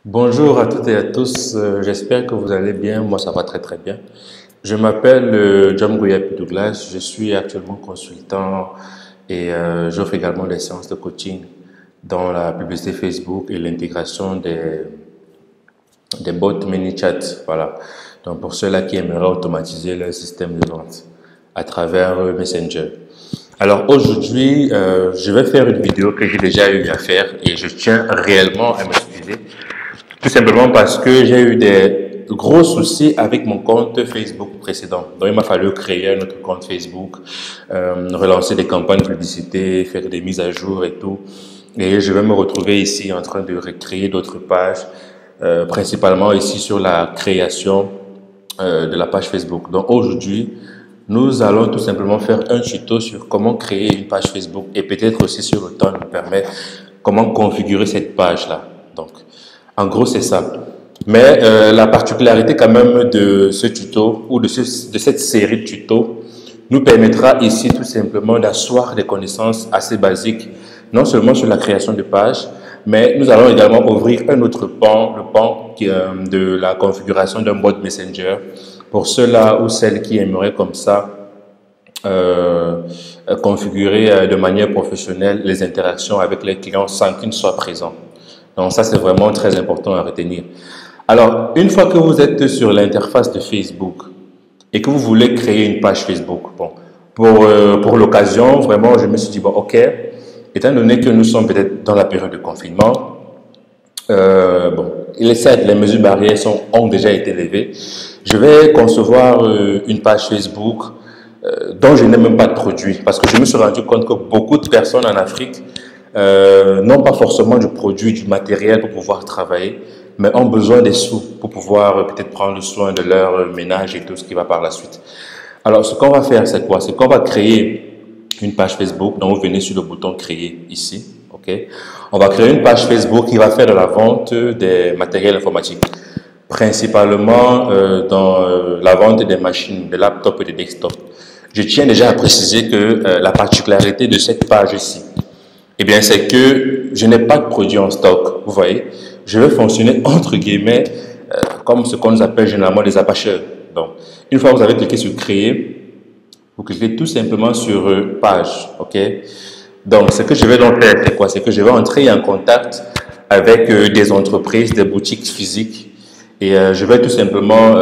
Bonjour à toutes et à tous, j'espère que vous allez bien, moi ça va très très bien. Je m'appelle John Goyapi Douglas, je suis actuellement consultant et j'offre également des séances de coaching dans la publicité Facebook et l'intégration des bots mini-chat. Voilà. Donc pour ceux-là qui aimeraient automatiser leur système de vente à travers Messenger. Alors aujourd'hui, je vais faire une vidéo que j'ai déjà eu à faire et je tiens réellement à m'excuser. Tout simplement parce que j'ai eu des gros soucis avec mon compte Facebook précédent. Donc, il m'a fallu créer un autre compte Facebook, relancer des campagnes de publicité, faire des mises à jour et tout. Et je vais me retrouver ici en train de recréer d'autres pages, principalement ici sur la création de la page Facebook. Donc, aujourd'hui, nous allons tout simplement faire un tuto sur comment créer une page Facebook et peut-être aussi sur le temps nous permet comment configurer cette page-là. Donc, en gros, c'est ça. Mais la particularité quand même de ce tuto ou de cette série de tutos nous permettra ici tout simplement d'asseoir des connaissances assez basiques, non seulement sur la création de pages, mais nous allons également ouvrir un autre pan, le pan de la configuration d'un bot Messenger pour ceux-là ou celles qui aimeraient comme ça configurer de manière professionnelle les interactions avec les clients sans qu'ils soient présents. Donc ça, c'est vraiment très important à retenir. Alors, une fois que vous êtes sur l'interface de Facebook et que vous voulez créer une page Facebook, bon, pour l'occasion, vraiment, je me suis dit, bon, ok, étant donné que nous sommes peut-être dans la période de confinement, bon, certes, les mesures barrières ont déjà été levées. Je vais concevoir une page Facebook dont je n'ai même pas de produit parce que je me suis rendu compte que beaucoup de personnes en Afrique n'ont pas forcément du produit, du matériel pour pouvoir travailler, mais ont besoin des sous pour pouvoir peut-être prendre soin de leur ménage et tout ce qui va par la suite. Alors, ce qu'on va faire, c'est quoi? C'est qu'on va créer une page Facebook. Donc, vous venez sur le bouton créer ici. OK? On va créer une page Facebook qui va faire de la vente des matériels informatiques, principalement dans la vente des machines, des laptops et des desktops. Je tiens déjà à préciser que la particularité de cette page ici, eh bien, c'est que je n'ai pas de produit en stock, vous voyez. Je vais fonctionner entre guillemets comme ce qu'on appelle généralement des apacheurs. Donc, une fois que vous avez cliqué sur créer, vous cliquez tout simplement sur page, ok. Donc, ce que je vais donc faire, c'est quoi? C'est que je vais entrer en contact avec des entreprises, des boutiques physiques et je vais tout simplement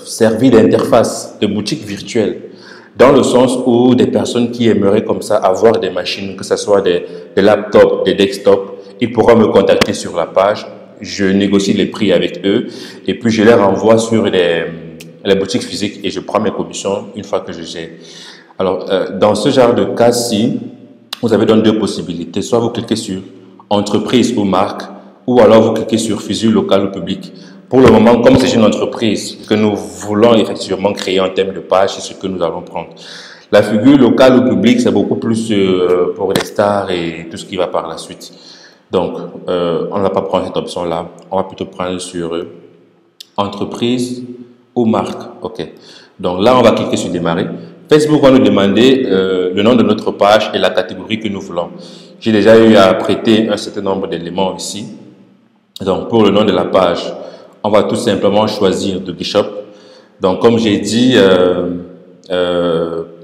servir d'interface, de boutique virtuelle. Dans le sens où des personnes qui aimeraient comme ça avoir des machines, que ce soit des laptops, des desktops, ils pourront me contacter sur la page, je négocie les prix avec eux et puis je les renvoie sur les boutiques physiques et je prends mes commissions une fois que je gère. Alors, dans ce genre de cas-ci, vous avez donc deux possibilités. Soit vous cliquez sur entreprise ou marque, ou alors vous cliquez sur fusil local ou public. Pour le moment, comme c'est une entreprise que nous voulons effectivement créer en termes de page, c'est ce que nous allons prendre. La figure locale ou publique, c'est beaucoup plus pour les stars et tout ce qui va par la suite. Donc, on ne va pas prendre cette option-là. On va plutôt prendre sur entreprise ou marque. OK. Donc là, on va cliquer sur démarrer. Facebook va nous demander le nom de notre page et la catégorie que nous voulons. J'ai déjà eu à prêter un certain nombre d'éléments ici. Donc, pour le nom de la page, on va tout simplement choisir DougieShop. Donc, comme j'ai dit,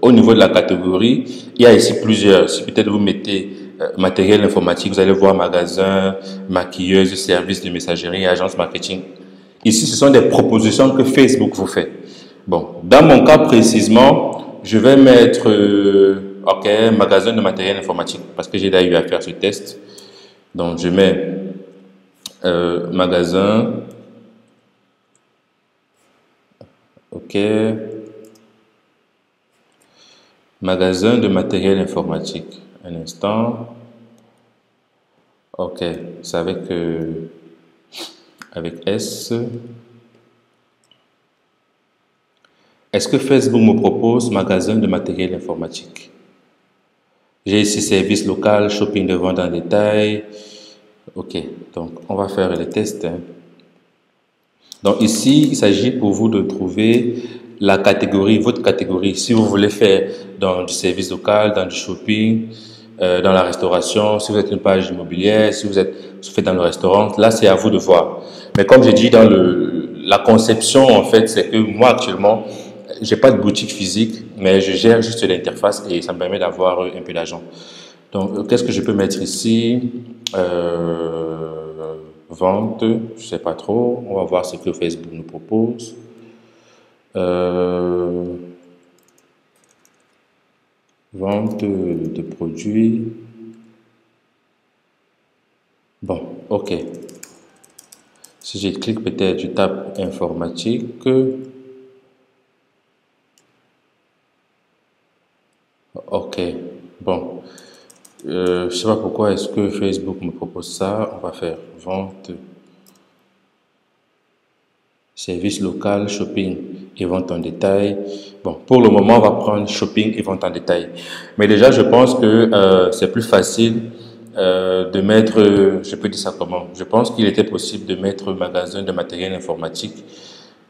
au niveau de la catégorie, il y a ici plusieurs. Si peut-être vous mettez matériel informatique, vous allez voir magasin, maquilleuse, service de messagerie, agence marketing. Ici, ce sont des propositions que Facebook vous fait. Bon, dans mon cas précisément, je vais mettre OK, magasin de matériel informatique parce que j'ai déjà eu à faire ce test. Donc, je mets magasin. OK. Magasin de matériel informatique. Un instant. OK. C'est avec S. Est-ce que Facebook me propose magasin de matériel informatique? J'ai ici service local, shopping de vente en détail. OK. Donc, on va faire les tests. Donc ici, il s'agit pour vous de trouver la catégorie, votre catégorie. Si vous voulez faire dans du service local, dans du shopping, dans la restauration, si vous êtes une page immobilière, si vous faites dans le restaurant, là c'est à vous de voir. Mais comme j'ai dit dans la conception en fait, c'est que moi actuellement, j'ai pas de boutique physique, mais je gère juste l'interface et ça me permet d'avoir un peu d'argent. Donc, qu'est-ce que je peux mettre ici? Vente, je sais pas trop. On va voir ce que Facebook nous propose. Vente de produits. Bon, ok. Si je clique peut-être, je tape informatique. Ok, bon. Je sais pas pourquoi est-ce que Facebook me propose ça. On va faire vente, service local, shopping et vente en détail. Bon, pour le moment, on va prendre shopping et vente en détail. Mais déjà, je pense que c'est plus facile de mettre, je peux dire ça comment? Je pense qu'il était possible de mettre magasin de matériel informatique.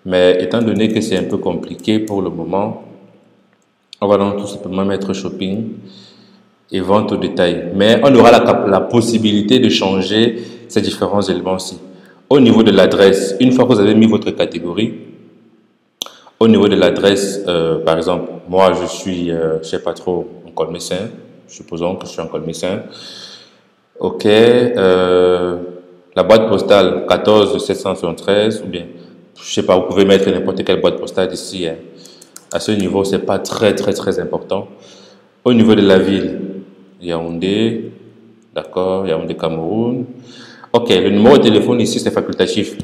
Mais étant donné que c'est un peu compliqué pour le moment, on va donc tout simplement mettre shopping et vente au détail. Mais on aura la possibilité de changer ces différents éléments-ci. Au niveau de l'adresse, une fois que vous avez mis votre catégorie, au niveau de l'adresse, par exemple, moi je suis, je sais pas trop, en Colmessin, supposons que je suis en Colmessin. Ok, la boîte postale 14 773, ou bien, je sais pas, vous pouvez mettre n'importe quelle boîte postale ici. Hein. À ce niveau, c'est pas très important. Au niveau de la ville, Yaoundé, d'accord, Yaoundé, Cameroun. Ok, le numéro de téléphone ici, c'est facultatif.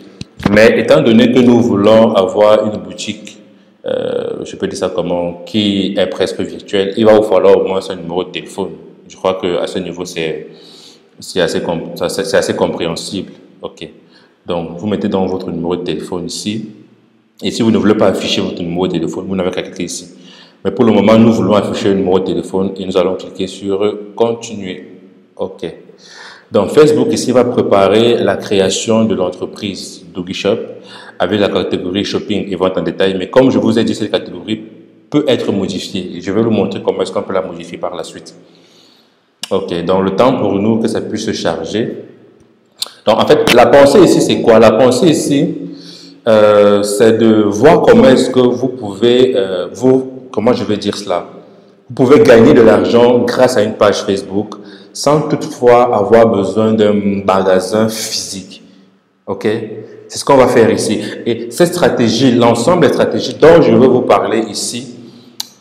Mais étant donné que nous voulons avoir une boutique, je peux dire ça comment, qui est presque virtuelle, il va vous falloir au moins un numéro de téléphone. Je crois qu'à ce niveau, c'est assez compréhensible. Ok. Donc, vous mettez dans votre numéro de téléphone ici. Et si vous ne voulez pas afficher votre numéro de téléphone, vous n'avez qu'à cliquer ici. Mais pour le moment, nous voulons afficher le numéro de téléphone et nous allons cliquer sur continuer. OK. Donc, Facebook ici va préparer la création de l'entreprise DougieShop avec la catégorie shopping et vente en détail. Mais comme je vous ai dit, cette catégorie peut être modifiée. Et je vais vous montrer comment est-ce qu'on peut la modifier par la suite. OK. Donc, le temps pour nous que ça puisse se charger. Donc, en fait, la pensée ici, c'est quoi? La pensée ici, c'est de voir comment est-ce que vous pouvez, comment je vais dire cela? Vous pouvez gagner de l'argent grâce à une page Facebook sans toutefois avoir besoin d'un magasin physique. Ok? C'est ce qu'on va faire ici. Et cette stratégie, l'ensemble des stratégies dont je veux vous parler ici,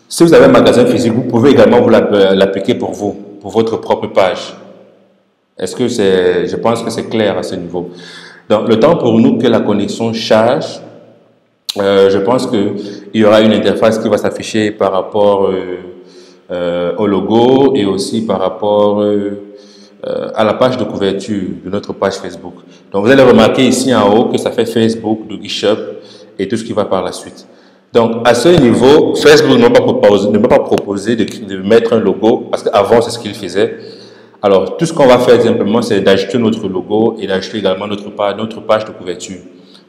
si vous avez un magasin physique, vous pouvez également vous l'appliquer pour vous, pour votre propre page. Est-ce que je pense que c'est clair à ce niveau. Donc, le temps pour nous que la connexion charge, je pense qu'il y aura une interface qui va s'afficher par rapport au logo et aussi par rapport à la page de couverture de notre page Facebook. Donc, vous allez remarquer ici en haut que ça fait Facebook, DougieShop et tout ce qui va par la suite. Donc, à ce niveau, Facebook ne m'a pas proposé de mettre un logo parce qu'avant, c'est ce qu'il faisait. Alors, tout ce qu'on va faire simplement, c'est d'ajouter notre logo et d'ajouter également notre page de couverture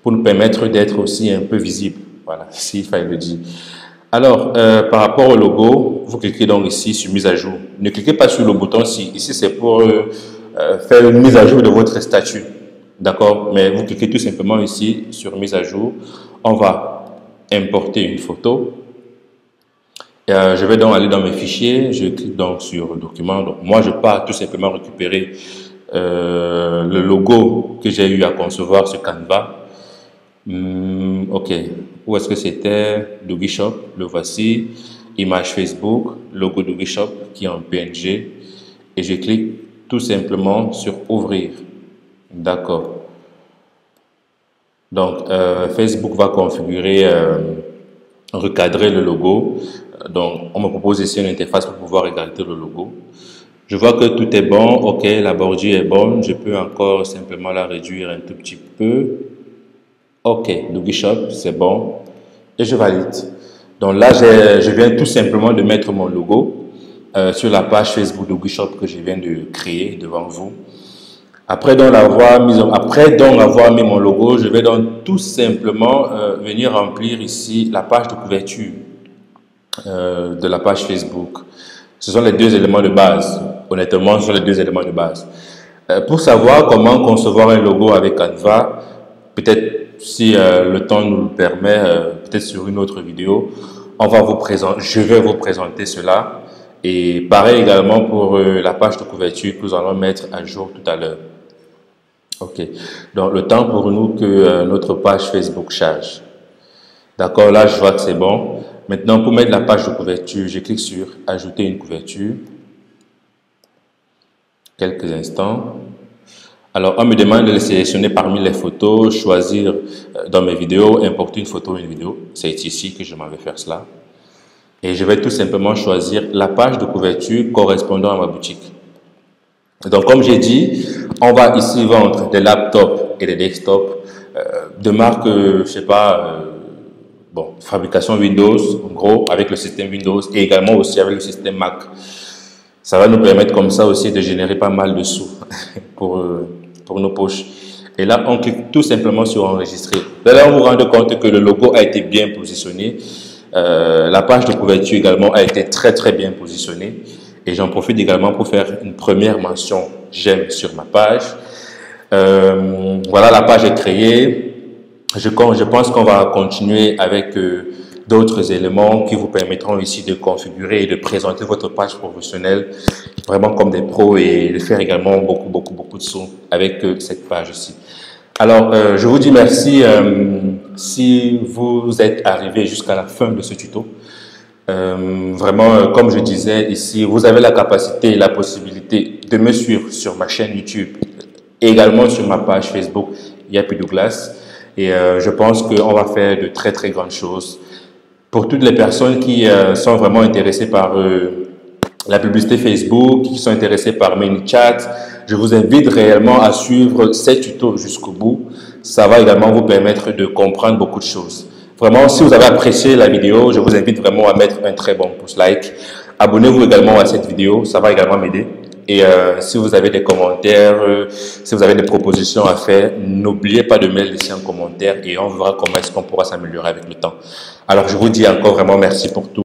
pour nous permettre d'être aussi un peu visible. Voilà, s'il fallait le dire. Alors, par rapport au logo, vous cliquez donc ici sur mise à jour. Ne cliquez pas sur le bouton ci. Ici, c'est pour faire une mise à jour de votre statut. D'accord? Mais vous cliquez tout simplement ici sur mise à jour. On va importer une photo. Je vais donc aller dans mes fichiers, je clique donc sur document. Donc moi, je pars tout simplement récupérer le logo que j'ai eu à concevoir sur Canva. Ok, où est-ce que c'était? DougieShop, le voici. Image Facebook, logo DougieShop qui est en PNG. Et je clique tout simplement sur ouvrir. D'accord. Donc, Facebook va configurer, recadrer le logo. Donc, on me propose ici une interface pour pouvoir regarder le logo. Je vois que tout est bon. OK, la bordure est bonne. Je peux encore simplement la réduire un tout petit peu. OK, DougieShop, c'est bon. Et je valide. Donc là, je viens tout simplement de mettre mon logo sur la page Facebook DougieShop que je viens de créer devant vous. Après donc avoir mis mon logo, je vais donc tout simplement venir remplir ici la page de couverture de la page Facebook. Ce sont les deux éléments de base. Honnêtement, ce sont les deux éléments de base. Pour savoir comment concevoir un logo avec Canva, peut-être si le temps nous le permet, peut-être sur une autre vidéo, je vais vous présenter cela. Et pareil également pour la page de couverture que nous allons mettre à jour tout à l'heure. Ok, donc le temps pour nous que notre page Facebook charge. D'accord, là je vois que c'est bon. Maintenant pour mettre la page de couverture, je clique sur ajouter une couverture. Quelques instants. Alors on me demande de le sélectionner parmi les photos, choisir dans mes vidéos, importer une photo ou une vidéo. C'est ici que je m'en vais faire cela. Et je vais tout simplement choisir la page de couverture correspondant à ma boutique. Donc, comme j'ai dit, on va ici vendre des laptops et des desktops de marque, je sais pas, bon, fabrication Windows, en gros, avec le système Windows et également aussi avec le système Mac. Ça va nous permettre comme ça aussi de générer pas mal de sous pour nos poches. Et là, on clique tout simplement sur enregistrer. Là, on vous rend compte que le logo a été bien positionné. La page de couverture également a été très bien positionnée. Et j'en profite également pour faire une première mention j'aime sur ma page. Voilà, la page est créée. Je pense qu'on va continuer avec d'autres éléments qui vous permettront ici de configurer et de présenter votre page professionnelle vraiment comme des pros et de faire également beaucoup de sons avec cette page ici. Alors, je vous dis merci si vous êtes arrivé jusqu'à la fin de ce tuto. Vraiment, comme je disais ici, vous avez la capacité et la possibilité de me suivre sur ma chaîne YouTube et également sur ma page Facebook Yapi Douglas. Et je pense qu'on va faire de très grandes choses. Pour toutes les personnes qui sont vraiment intéressées par la publicité Facebook, qui sont intéressées par ManyChat, je vous invite réellement à suivre ces tutos jusqu'au bout. Ça va également vous permettre de comprendre beaucoup de choses. Vraiment, si vous avez apprécié la vidéo, je vous invite vraiment à mettre un très bon pouce like. Abonnez-vous également à cette vidéo, ça va également m'aider. Et si vous avez des commentaires, si vous avez des propositions à faire, n'oubliez pas de me laisser un commentaire et on verra comment est-ce qu'on pourra s'améliorer avec le temps. Alors, je vous dis encore vraiment merci pour tout.